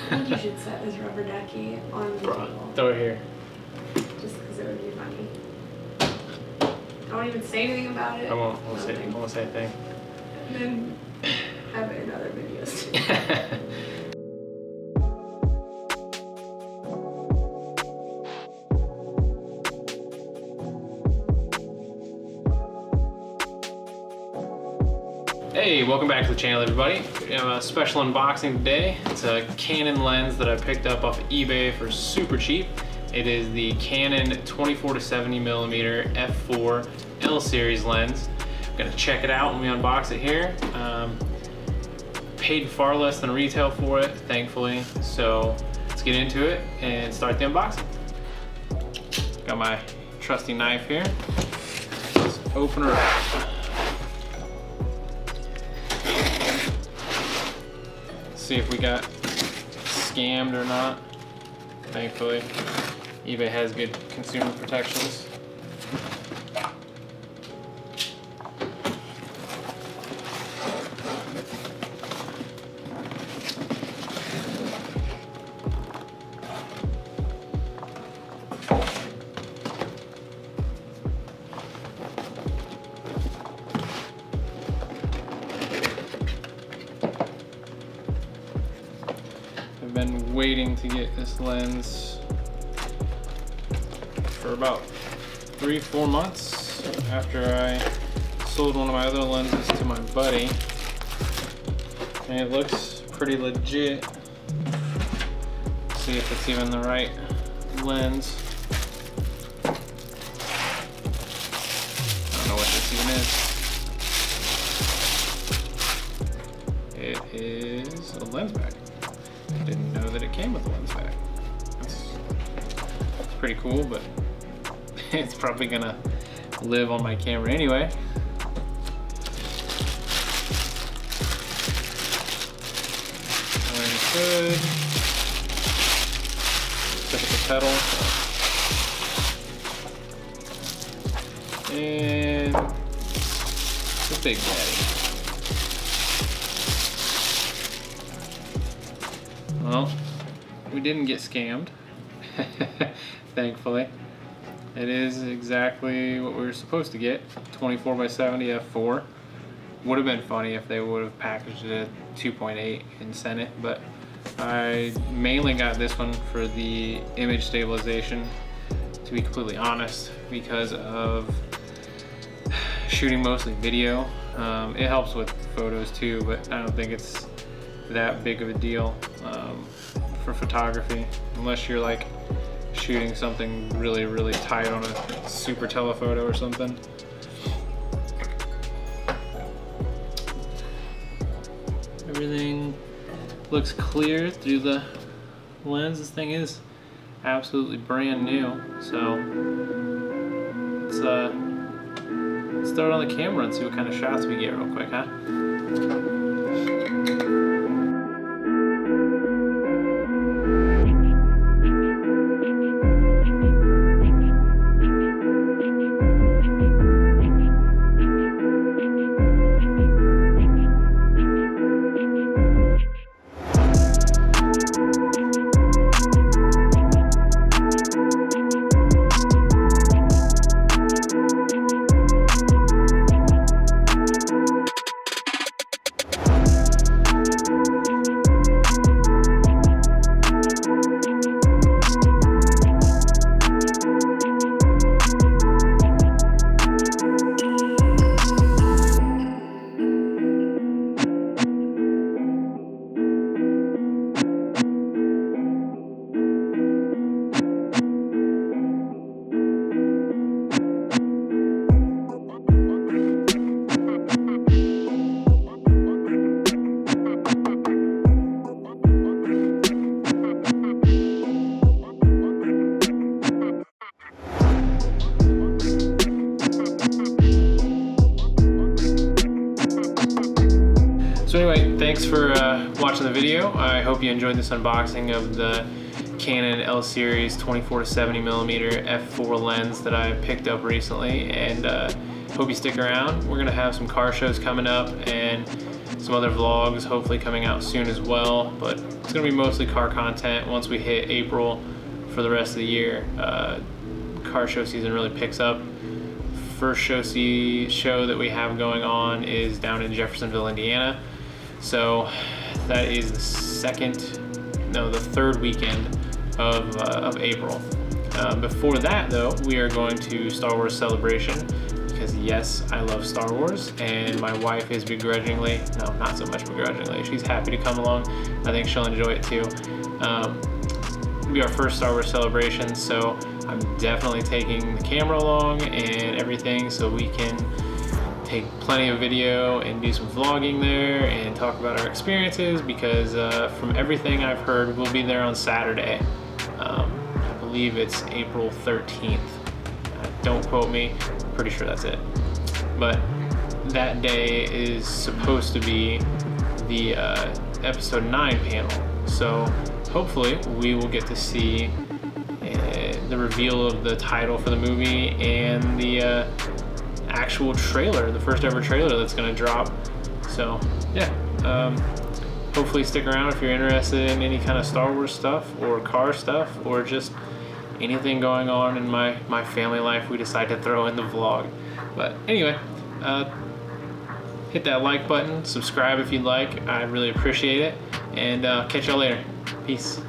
I think you should set this rubber ducky on the table. Throw it here. Just because it would be funny. I won't even say anything about it. I won't say a thing. And then have it in other videos. Hey, welcome back to the channel, everybody. We have a special unboxing today. It's a Canon lens that I picked up off eBay for super cheap. It is the Canon 24-70mm f4 L series lens. I'm gonna check it out when we unbox it here. Paid far less than retail for it, thankfully. So let's get into it and start the unboxing. Got my trusty knife here. Let's open her up. See if we got scammed or not. Thankfully, eBay has good consumer protections. I've been waiting to get this lens for about 3-4 months after I sold one of my other lenses to my buddy, and it looks pretty legit. See if it's even the right lens. I don't know what this even is. It is a lens pack. Didn't know that it came with a lens pack. It's pretty cool, but it's probably gonna live on my camera anyway. Lens good. Look at the pedal. And the big daddy. Well, we didn't get scammed, thankfully. It is exactly what we were supposed to get, 24x70 f4. Would have been funny if they would have packaged it at 2.8 and sent it, but I mainly got this one for the image stabilization, to be completely honest, because of shooting mostly video. It helps with photos too, but I don't think it's that big of a deal for photography, unless you're like shooting something really tight on a super telephoto or something. Everything looks clear through the lens. This thing is absolutely brand new, so let's throw it on the camera and see what kind of shots we get real quick, huh? So anyway, thanks for watching the video. I hope you enjoyed this unboxing of the Canon L series 24-70mm f4 lens that I picked up recently, and hope you stick around. We're gonna have some car shows coming up, and some other vlogs hopefully coming out soon as well, but it's gonna be mostly car content once we hit April for the rest of the year. Car show season really picks up. First show that we have going on is down in Jeffersonville, Indiana. So that is the third weekend of April. Before that though, we are going to Star Wars Celebration, because yes, I love Star Wars, and my wife is not so much begrudgingly, she's happy to come along. I think she'll enjoy it too. It'll be our first Star Wars Celebration, so I'm definitely taking the camera along and everything, so we can take plenty of video and do some vlogging there and talk about our experiences, because from everything I've heard, we'll be there on Saturday. I believe it's April 13th. Don't quote me, pretty sure that's it. But that day is supposed to be the episode 9 panel. So hopefully we will get to see the reveal of the title for the movie and the actual trailer, the first ever trailer that's gonna drop. So yeah, hopefully stick around if you're interested in any kind of Star Wars stuff or car stuff or just anything going on in my family life we decide to throw in the vlog. But anyway, hit that like button, subscribe if you'd like, I'd really appreciate it, and catch y'all later. Peace.